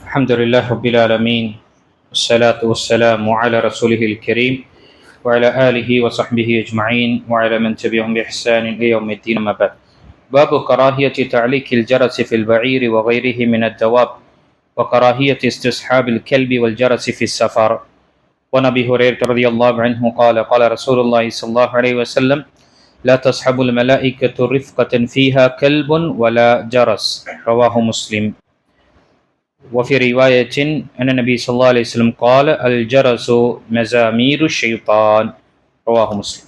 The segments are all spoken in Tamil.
الحمد لله رب العالمين والصلاة والسلام على رسوله الكريم وعلى آله وصحبه أجمعين وعلى من تبعهم بإحسان إلى يوم الدين. أما بعد. باب كراهية تعليق الجرس في البعير وغيره من الدواب وكراهية استصحاب الكلب والجرس في السفر. وعن أبي هريرة رضي الله عنه قال قال رسول الله صلى الله عليه وسلم لا تصحب الملائكة رفقة فيها كلب ولا جرس. رواه مسلم. وفي رواية أن النبي صلى الله عليه وسلم قال الجرس مزامير الشيطان. رواه مسلم.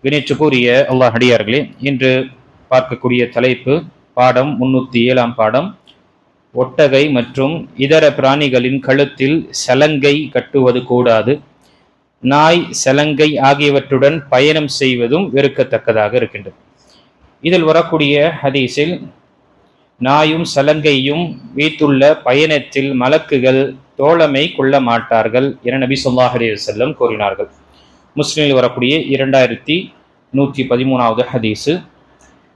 கணித்துக்குரிய அல்லாஹ் அடியார்களே, இன்று பார்க்கக்கூடிய தலைப்பு பாடம் 307 பாடம், ஒட்டகை மற்றும் இதர பிராணிகளின் கழுத்தில் சலங்கை கட்டுவது கூடாது, நாய் சலங்கை ஆகியவற்றுடன் பயணம் செய்வதும் வெறுக்கத்தக்கதாக இருக்கின்றது. இதில் வரக்கூடிய ஹதீஸில் நாயும் சலங்கையும் வைத்துள்ள பயணத்தில் மலக்குகள் தோழமை கொள்ள மாட்டார்கள் என நபி ஸல்லல்லாஹு அலைஹி வஸல்லம் கூறினார்கள். முஸ்லிமில் வரக்கூடிய 2113வது ஹதீஸு.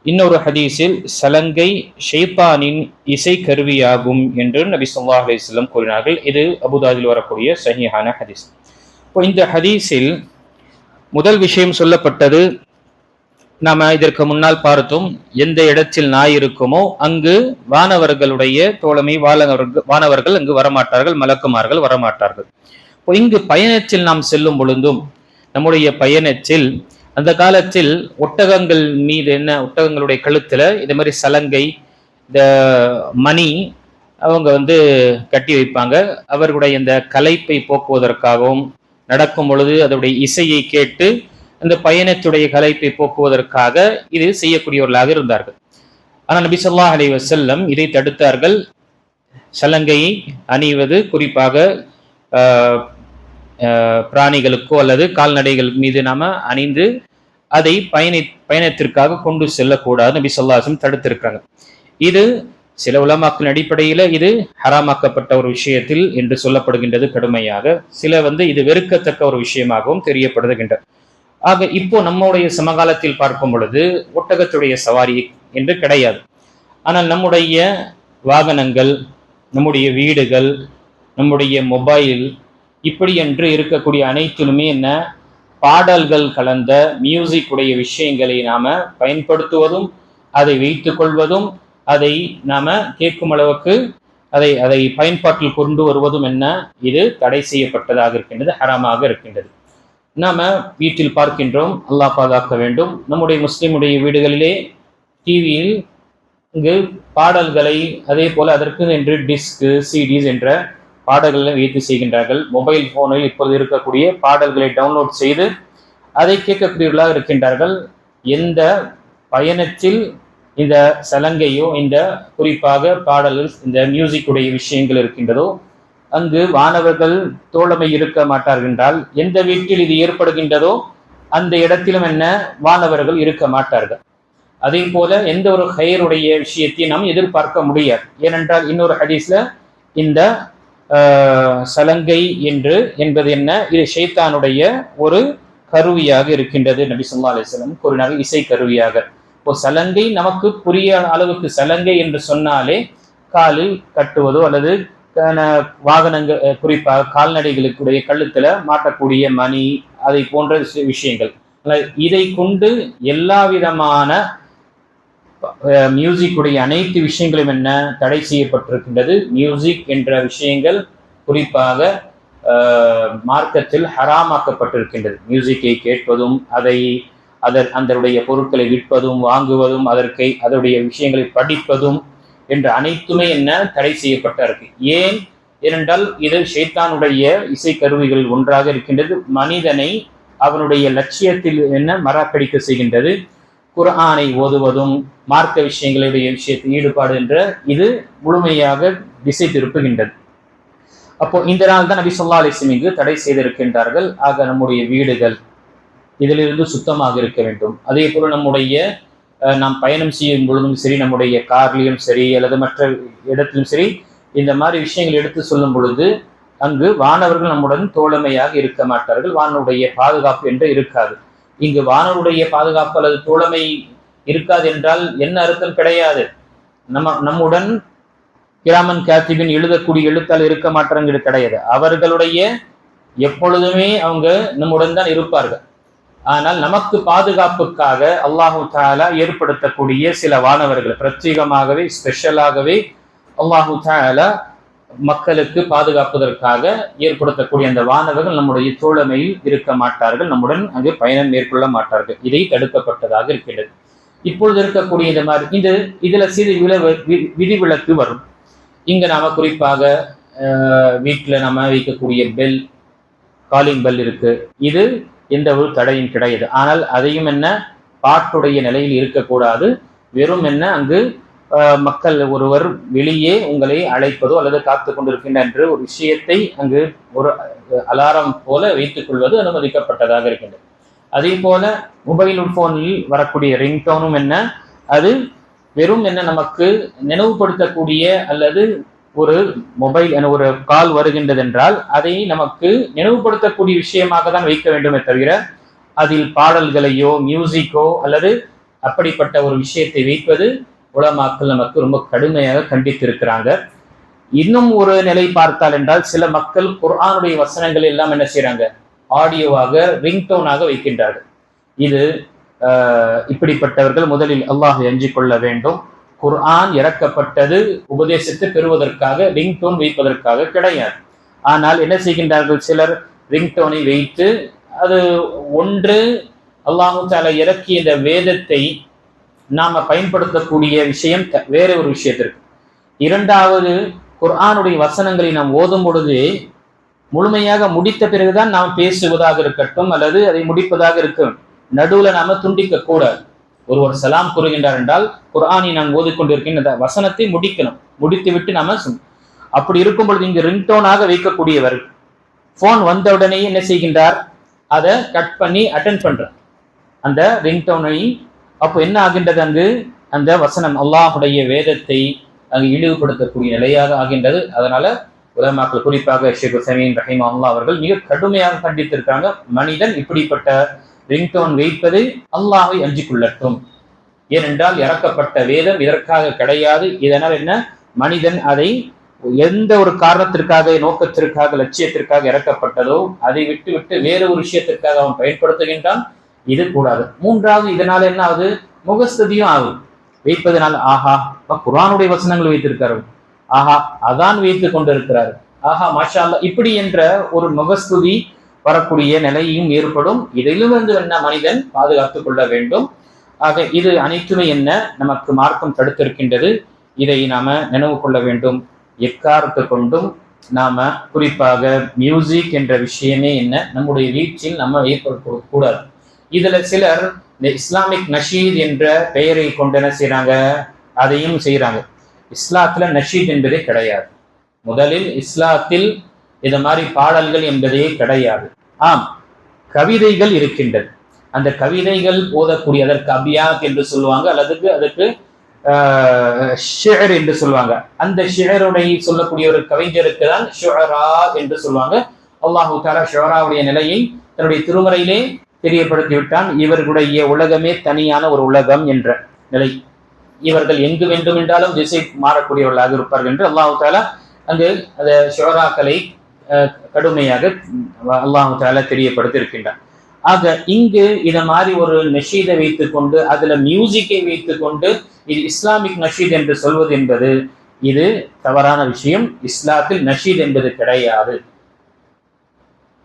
இன்னொரு ஹதீஸில் சலங்கை ஷைத்தானின் இசை கருவியாகும் என்று நபி ஸல்லல்லாஹு அலைஹி வஸல்லம் கூறினார்கள். இது அபூதாவுதில் வரக்கூடிய சஹீஹான ஹதீஸ். இப்போ இந்த ஹதீஸில் முதல் விஷயம் சொல்லப்பட்டது, நாம இதற்கு முன்னால் பார்த்தோம், எந்த இடத்தில் நாய் இருக்குமோ அங்கு வானவர்களுடைய தோழமை, வானவர்கள் அங்கு வரமாட்டார்கள், மலக்குமார்கள் வரமாட்டார்கள். இப்போ இங்கு பயணத்தில் நாம் செல்லும் பொழுதும், நம்முடைய பயணத்தில் அந்த காலத்தில் ஒட்டகங்கள் மீது ஒட்டகங்களுடைய கழுத்துல இது மாதிரி சலங்கை, இந்த மணி அவங்க கட்டி வைப்பாங்க. அவர்களுடைய இந்த களைப்பை போக்குவதற்காகவும், நடக்கும் பொழுது அதனுடைய இசையை கேட்டு அந்த பயணத்துடைய களைப்பை போக்குவதற்காக இது செய்யக்கூடியவர்களாக இருந்தார்கள். ஆனால் நபி ஸல்லல்லாஹு அலைஹி வஸல்லம் இதை தடுத்தார்கள். சலங்கையை அணிவது குறிப்பாக பிராணிகளுக்கோ அல்லது கால்நடைகள் மீது நாம அணிந்து அதை பயணத்திற்காக கொண்டு செல்லக்கூடாது, நபி ஸல்லல்லாஹு அலைஹி வஸல்லம் தடுத்திருக்கிறாங்க. இது சில உலமாக்களின் அடிப்படையில இது ஹராமாக்கப்பட்ட ஒரு விஷயத்தில் என்று சொல்லப்படுகின்றது கடுமையாக. சில இது வெறுக்கத்தக்க ஒரு விஷயமாகவும் தெரியப்படுகின்றது. ஆக இப்போ நம்முடைய சமகாலத்தில் பார்க்கும் பொழுது ஒட்டகத்துடைய சவாரி என்று கிடையாது. ஆனால் நம்முடைய வாகனங்கள், நம்முடைய வீடுகள், நம்முடைய மொபைல், இப்படி என்று இருக்கக்கூடிய அனைத்திலுமே பாடல்கள் கலந்த மியூசிக் உடைய விஷயங்களை நாம பயன்படுத்துவதும், அதை வைத்துக் கொள்வதும், அதை நாம கேட்கும் அளவுக்கு அதை பயன்பாட்டில் கொண்டு வருவதும் இது தடை செய்யப்பட்டதாக இருக்கின்றது, ஹராமாக இருக்கின்றது. நாம வீட்டில் பார்க்கின்றோம், அல்லாஹ் பாதுகாக்க வேண்டும். நம்முடைய முஸ்லிமுடைய வீடுகளிலே டிவியில் இங்கு பாடல்களை, அதே போல அதற்கு என்று டிஸ்க், சிடிஸ் என்ற பாடல்களை வைத்து செய்கின்றார்கள். மொபைல் போனில் இப்போது இருக்கக்கூடிய பாடல்களை டவுன்லோட் செய்து அதை கேட்கக்கூடியவர்களாக இருக்கின்றார்கள். எந்த பயணத்தில் இந்த சலங்கையோ, இந்த குறிப்பாக பாடல்கள், இந்த மியூசிக் உடைய விஷயங்கள் இருக்கின்றதோ அங்கு வானவர்கள் தோழமை இருக்க மாட்டார்கள் என்றால், எந்த வீட்டில் இது ஏற்படுகின்றதோ அந்த இடத்திலும் வானவர்கள் இருக்க மாட்டார்கள். அதே போல எந்த ஒரு ஹைருடைய விஷயத்தையும் நாம் எதிர்பார்க்க முடியாது. ஏனென்றால் இன்னொரு ஹதீஸ்ல இந்த சலங்கை என்பது இது ஷைத்தானுடைய ஒரு கருவியாக இருக்கின்றது, நபி ஸல்லல்லாஹு அலைஹி வஸல்லம் கூறினார்கள், இசை கருவியாக. இப்போ சலங்கை நமக்கு புரிய அளவுக்கு, சலங்கை என்று சொன்னாலே காலில் கட்டுவதோ அல்லது வாகனங்கள், குறிப்பாக கால்நடைகளுக்குடைய கழுத்துல மாட்டக்கூடிய மணி, அதை போன்ற விஷயங்கள், இதை கொண்டு எல்லா விதமான மியூசிக் உடைய அனைத்து விஷயங்களும் தடை செய்யப்பட்டிருக்கின்றது. மியூசிக் என்ற விஷயங்கள் குறிப்பாக மார்க்கத்தில் ஹராமாக்கப்பட்டிருக்கின்றது. மியூசிக்கை கேட்பதும், அதனுடைய பொருட்களை விற்பதும், வாங்குவதும், அதனுடைய விஷயங்களை படிப்பதும் என்ற அனைத்துமே தடை செய்யப்பட்ட இருக்கு. ஏனென்றால் இது ஷைத்தானுடைய இசை கருவிகளில் ஒன்றாக இருக்கின்றது. மனிதனை அவனுடைய லட்சியத்தில் மறக்கடிக்க செய்கின்றது. குர்ஆனை ஓதுவதும், மார்க்க விஷயங்களுடைய விஷயத்தில் ஈடுபாடு என்ற இது முழுமையாக திசை திருப்புகின்றது. அப்போ இந்த நாள் தான் நபி ஸல்லல்லாஹு அலைஹி வஸல்லம் இங்கு தடை செய்திருக்கின்றார்கள். ஆக நம்முடைய வீடுகள் இதிலிருந்து சுத்தமாக இருக்க வேண்டும். அதே போல நம்முடைய நாம் பயணம் செய்யும் பொழுதும் சரி, நம்முடைய கார்லையும் சரி அல்லது மற்ற இடத்திலும் சரி, இந்த மாதிரி விஷயங்கள் எடுத்து சொல்லும் பொழுது அங்கு வானவர்கள் நம்முடன் தோழமையாக இருக்க மாட்டார்கள். வானவருடைய பாதுகாப்பு என்று இருக்காது. இங்கு வானவருடைய பாதுகாப்பு அல்லது தோழமை இருக்காது என்றால் என்ன அர்த்தம்? கிடையாது. நம்முடன் கிராமன் காத்திபின் எழுதக்கூடிய எழுத்தால் இருக்க மாட்டாங்கிறது கிடையாது. அவர்களுடைய எப்பொழுதுமே அவங்க நம்முடன் தான் இருப்பார்கள். ஆனால் நமக்கு பாதுகாப்புக்காக அல்லாஹு தஆலா ஏற்படுத்தக்கூடிய சில வானவர்கள் பிரத்யேகமாகவே ஸ்பெஷலாகவே அல்லாஹு தஆலா மக்களுக்கு பாதுகாப்பதற்காக ஏற்படுத்தக்கூடிய அந்த வானவர்கள் நம்முடைய தோழமையில் இருக்க மாட்டார்கள், நம்முடன் அங்கு பயணம் மேற்கொள்ள மாட்டார்கள். இதை தடுக்கப்பட்டதாக இருக்கின்றது. இப்பொழுது இருக்கக்கூடிய இந்த மாதிரி இதுல சிறு விதிவிலக்கு வரும். இங்க நாம குறிப்பாக வீட்டுல நம்ம வைக்கக்கூடிய பெல், காலிங் பெல் இருக்கு. இது எந்த ஒரு தடையும் கிடையாது. ஆனால் அதையும் என்ன பாட்டுடைய நிலையில் இருக்கக்கூடாது. வெறும் என்ன அங்கு மக்கள் ஒருவர் வெளியே உங்களை அழைப்பதோ அல்லது காத்து கொண்டிருக்கின்ற என்று ஒரு விஷயத்தை அங்கு ஒரு அலாரம் போல வைத்துக் கொள்வது அனுமதிக்கப்பட்டதாக இருக்கின்றது. அதே போல மொபைல் போனில் வரக்கூடிய ரிங்டோனும் என்ன, அது வெறும் என்ன நமக்கு நினைவுபடுத்தக்கூடிய அல்லது ஒரு மொபைல் என ஒரு கால் வருகின்றது என்றால் அதை நமக்கு நினைவுபடுத்தக்கூடிய விஷயமாக தான் வைக்க வேண்டுமே தவிர அதில் பாடல்களையோ மியூசிக்கோ அல்லது அப்படிப்பட்ட ஒரு விஷயத்தை வைப்பது உலமாக்கள் நமக்கு ரொம்ப கடுமையாக கண்டித்திருக்கிறாங்க. இன்னும் ஒரு நிலை பார்த்தால் என்றால் சில மக்கள் குர்ஆனுடைய வசனங்கள் எல்லாம் என்ன செய்யறாங்க, ஆடியோவாக ரிங்டோனாக வைக்கின்றார்கள். இது இப்படிப்பட்டவர்கள் முதலில் அல்லாஹை அஞ்சிக் கொள்ள வேண்டும். குர்ஆன் இறக்கப்பட்டது உபதேசத்தை பெறுவதற்காக, ரிங்டோன் வைப்பதற்காக கிடையாது. ஆனால் என்ன செய்கின்றார்கள், சிலர் ரிங்டோனை வைத்து அது ஒன்று அல்லாஹு தஆலா இறக்கிய இந்த வேதத்தை நாம பயன்படுத்தக்கூடிய விஷயம் வேற ஒரு விஷயத்திற்கு. இரண்டாவது, குர்ஆனுடைய வசனங்களை நாம் ஓதும் பொழுது முழுமையாக முடித்த பிறகுதான் நாம் பேசுவதாக இருக்கட்டும் அல்லது அதை முடிப்பதாக இருக்கும். நடுவுல நாம துண்டிக்க கூடாது. ஒருவர் சலாம் கூறுகின்றார் என்றால் குர்ஆனை நான் ஓதிக்கொண்டிருக்கின்ற வசனத்தை முடிக்கணும், முடித்து விட்டு நாம அப்படி இருக்கும் பொழுது இங்கு ரிங்டோனாக வைக்கக்கூடியவர் போன் வந்த உடனே என்ன செய்கின்றார், அதை கட் பண்ணி அட்டென்ட் பண்றார் அந்த ரிங்டோனை. அப்போ என்ன ஆகின்றது, அங்கு அந்த வசனம் அல்லாஹுடைய வேதத்தை அங்கு இழிவுபடுத்தக்கூடிய நிலையாக ஆகின்றது. அதனால உலமாக்கள் குறிப்பாக ஷேக் உசைமீன் ரஹிமஹுல்லாஹ் அவர்கள் மிக கடுமையாக கண்டித்திருக்காங்க. மனிதன் இப்படிப்பட்ட ரிங்டோன் வைப்பது அல்லாஹை அஞ்சிக் கொள்ளட்டும். ஏனென்றால் இறக்கப்பட்ட வேதம் இதற்காக கிடையாது. இதனால் என்ன, மனிதன் அதை எந்த ஒரு காரணத்திற்காக, நோக்கத்திற்காக, லட்சியத்திற்காக இறக்கப்பட்டதோ அதை விட்டு வேறு ஒரு விஷயத்திற்காக அவன் பயன்படுத்துகின்றான். இது கூடாது. மூன்றாவது, இதனால என்ன ஆகுது, முகஸ்துதியும் ஆகும். வைப்பதனால் ஆஹா குர்ஆனுடைய வசனங்கள் வைத்திருக்காரு, ஆஹா அதான் வைத்து கொண்டிருக்கிறார், ஆஹா மாஷா அல்லாஹ், இப்படி என்ற ஒரு முகஸ்துதி வரக்கூடிய நிலையும் ஏற்படும். இதிலும் என்ன மனிதன் பாதுகாத்துக் கொள்ள வேண்டும். ஆக இது அனைத்துமே என்ன நமக்கு மார்க்கம் தடுத்திருக்கின்றது. இதை நாம நினைவு கொள்ள வேண்டும். எக்காரத்தை கொண்டும் நாம குறிப்பாக மியூசிக் என்ற விஷயமே என்ன நம்முடைய வீட்டில் நம்ம ஏற்படுத்த கூடாது. இதுல சிலர் இந்த இஸ்லாமிக் நஷீத் என்ற பெயரை கொண்டு என்ன செய்யறாங்க, அதையும் செய்யறாங்க. இஸ்லாத்துல நஷீத் என்பதே கிடையாது. முதலில் இஸ்லாத்தில் இது மாதிரி பாடல்கள் என்பதே கிடையாது. ஆம், கவிதைகள் இருக்கின்றது. அந்த கவிதைகள் ஓதக்கூடிய, அதற்கு அபியாத் என்று சொல்லுவாங்க, அல்லது அதுக்கு ஷிஅர் என்று சொல்லுவாங்க. அந்த ஷிஅருடைய சொல்லக்கூடிய ஒரு கவிஞருக்கு தான் ஷுஅரா என்று சொல்லுவாங்க. அல்லாஹு தஆலா ஷுஅராவுடைய நிலையை தன்னுடைய திருமறையிலே தெரியப்படுத்தி விட்டான். இவர்களுடைய உலகமே தனியான ஒரு உலகம் என்ற நிலை. இவர்கள் எங்கு வேண்டும் என்றாலும் திசை மாறக்கூடியவர்களாக இருப்பார்கள் என்று அல்லாஹு தஆலா அங்கு அந்த ஷுஅராக்களை கடுமையாக அல்லாஹு தஆலா தெரியப்படுத்தி இருக்கின்றான். ஆக இங்கு இத மாதிரி ஒரு நஷீதை வைத்துக் கொண்டு அதுல மியூசிக்கை வைத்துக் கொண்டு இது இஸ்லாமிக் நஷீத் என்று சொல்வது என்பது இது தவறான விஷயம். இஸ்லாத்தில் நஷீத் என்பது கிடையாது.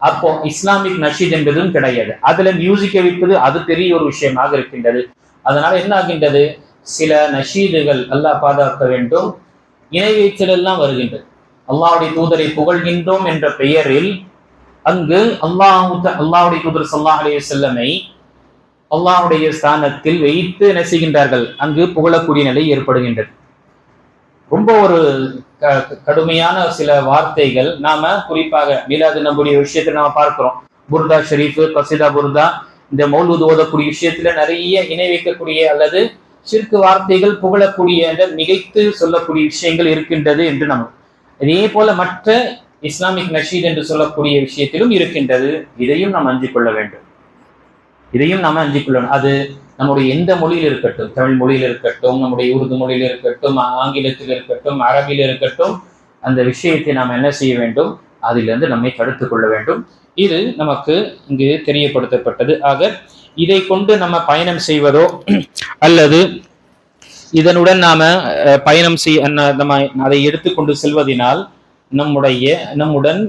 அப்போ இஸ்லாமிக் நஷீத் என்பதும் கிடையாது. அதுல மியூசிக்கை வைப்பது அது பெரிய ஒரு விஷயமாக இருக்கின்றது. அதனால என்ன ஆகின்றது, சில நஷீதுகள் அல்லாஹ் பாதுகாக்க வேண்டும், இணை வைத்தல் எல்லாம் வருகின்றது. அல்லாஹ்வுடைய தூதரை புகழ்கின்றோம் என்ற பெயரில் அங்கு அல்லாஹ்வுடைய தூதர் ஸல்லல்லாஹு அலைஹி வஸல்லமை அல்லாஹ்வுடைய ஸ்தானத்தில் வைத்து என்ன செய்கின்றார்கள், அங்கு புகழக்கூடிய நிலை ஏற்படுகின்றது. ரொம்ப ஒரு கடுமையான சில வார்த்தைகள் நாம குறிப்பாக மீலாது நபுடைய விஷயத்துல நாம பார்க்கிறோம். புர்தா ஷரீஃப், கசீதா புர்தா, இந்த மௌலூத் ஓதக்கூடிய விஷயத்துல நிறைய இணை வைக்கக்கூடிய அல்லது ஷிர்க் வார்த்தைகள் புகழக்கூடிய மிகைத்து சொல்லக்கூடிய விஷயங்கள் இருக்கின்றது என்று நம்ம இதே போல மற்ற இஸ்லாமிக் நஷீத் என்று சொல்லக்கூடிய விஷயத்திலும் இருக்கின்றது. இதையும் நாம் அஞ்சிக் கொள்ள வேண்டும். அது நம்முடைய எந்த மொழியில் இருக்கட்டும், தமிழ் மொழியில் இருக்கட்டும், நம்முடைய உருது மொழியில் இருக்கட்டும், ஆங்கிலத்தில் இருக்கட்டும், அரபியில் இருக்கட்டும், அந்த விஷயத்தை நாம் என்ன செய்ய வேண்டும், அதிலிருந்து நம்மை தடுத்துக் கொள்ள வேண்டும். இது நமக்கு இங்கு தெரியப்படுத்தப்பட்டது. ஆக இதை கொண்டு நம்ம பயணம் செய்வதோ அல்லது இதனுடன் நாம பயணம் நம்ம அதை எடுத்துக்கொண்டு செல்வதனால் நம்முடன்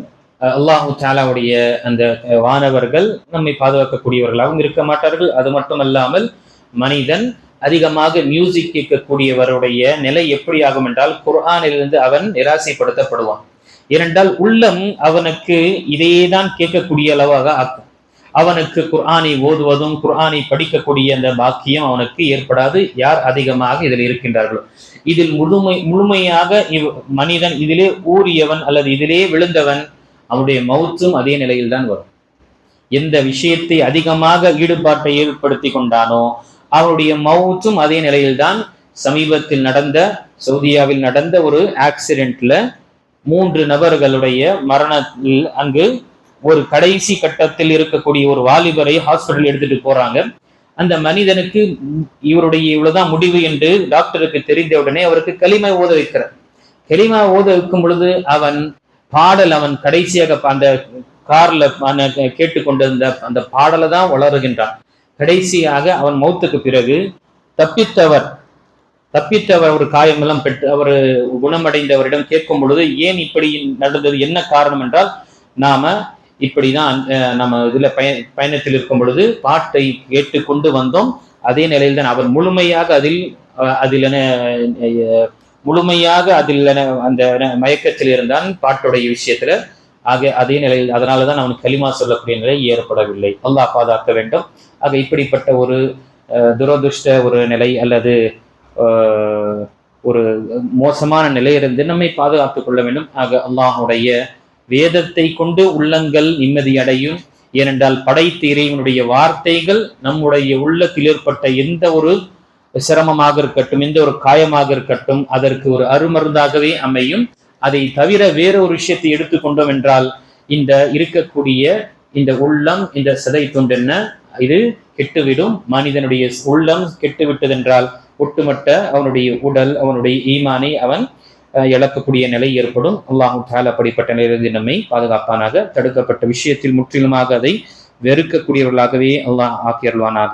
அல்லாஹு தாலாவுடைய அந்த வானவர்கள் நம்மை பாதுகாக்கக்கூடியவர்களாகவும் இருக்க மாட்டார்கள். அது மட்டுமல்லாமல் மனிதன் அதிகமாக மியூசிக் கேட்கக்கூடியவருடைய நிலை எப்படி ஆகும் என்றால், குர்ஆனிலிருந்து அவன் நிராசைப்படுத்தப்படுவான். ஏனென்றால் உள்ளம் அவனுக்கு இதையேதான் கேட்கக்கூடிய அளவாக ஆக்கும். அவனுக்கு குர்ஆனை ஓதுவதும் குர்ஆனை படிக்கக்கூடிய அந்த பாக்கியம் அவனுக்கு ஏற்படாது, யார் அதிகமாக இதில் இருக்கின்றார்களோ. இதில் முழுமையாக மனிதன் இதிலே ஊறியவன் அல்லது இதிலே விழுந்தவன், அவனுடைய மௌத்தும் அதே நிலையில் தான் வரும். எந்த விஷயத்தை அதிகமாக ஈடுபாட்டை ஏற்படுத்தி கொண்டானோ அவனுடைய மௌத்தும் அதே நிலையில்தான். சமீபத்தில் நடந்த சவுதியாவில் நடந்த ஒரு ஆக்சிடென்ட்ல 3 நபர்களுடைய மரணத்தில் அங்கு ஒரு கடைசி கட்டத்தில் இருக்கக்கூடிய ஒரு வாலிபரை ஹாஸ்பிட்டல் எடுத்துட்டு போறாங்க. அந்த மனிதனுக்கு இவ்வளவுதான் முடிவு என்று டாக்டருக்கு தெரிந்த உடனே அவருக்கு கலிமா ஓத வைக்கிறார். கலிமா ஓத வைக்கும் பொழுது அவன் கடைசியாக அந்த கார்ல கேட்டுக்கொண்டிருந்த அந்த பாடலை தான் வளருகின்றான். கடைசியாக அவன் மௌத்துக்கு பிறகு தப்பித்தவர் ஒரு காயமெல்லாம் பெற்று அவர் குணமடைந்தவரிடம் கேட்கும் பொழுது, ஏன் இப்படி நடந்தது, என்ன காரணம் என்றால், நாம இப்படிதான் நம்ம இதுல பயணத்தில் இருக்கும் பொழுது பாட்டை கேட்டு கொண்டு வந்தோம், அதே நிலையில் தான் அவர் முழுமையாக அதில் அந்த மயக்கத்தில் இருந்தான் பாட்டுடைய விஷயத்துல. ஆக அதே நிலையில் அதனாலதான் அவனுக்கு கலிமா சொல்லக்கூடிய நிலை ஏற்படவில்லை. அல்லாஹ் பாதுகாக்க வேண்டும். ஆக இப்படிப்பட்ட ஒரு துரதுஷ்ட ஒரு நிலை அல்லது ஒரு மோசமான நிலையிலிருந்து நம்மை பாதுகாத்துக் கொள்ள வேண்டும். ஆக அல்லாஹுடைய வேதத்தை கொண்டு உள்ளங்கள் நிம்மதியடையும். ஏனென்றால் படைத்த இறைவனுடைய வார்த்தைகள் நம்முடைய உள்ளத்தில் ஏற்பட்ட எந்த ஒரு சிரமமாக இருக்கட்டும், எந்த ஒரு காயமாக இருக்கட்டும், அதற்கு ஒரு அருமருந்தாகவே அமையும். அதை தவிர வேற ஒரு விஷயத்தை எடுத்துக்கொண்டோம் என்றால், இந்த இருக்கக்கூடிய இந்த உள்ளம், இந்த சதை துண்டென்ன, இது கெட்டுவிடும். மனிதனுடைய உள்ளம் கெட்டுவிட்டதென்றால் ஒட்டுமொத்த அவனுடைய உடல், அவனுடைய ஈமானை அவன் இழக்கக்கூடிய நிலை ஏற்படும். அல்லாஹு தஆலா அப்படிப்பட்ட நிலையிலிருந்து நம்மை பாதுகாப்பானாக. தடுக்கப்பட்ட விஷயத்தில் முற்றிலுமாக அதை வெறுக்கக்கூடியவர்களாகவே அல்லாஹ் ஆக்கியருள்வானாக.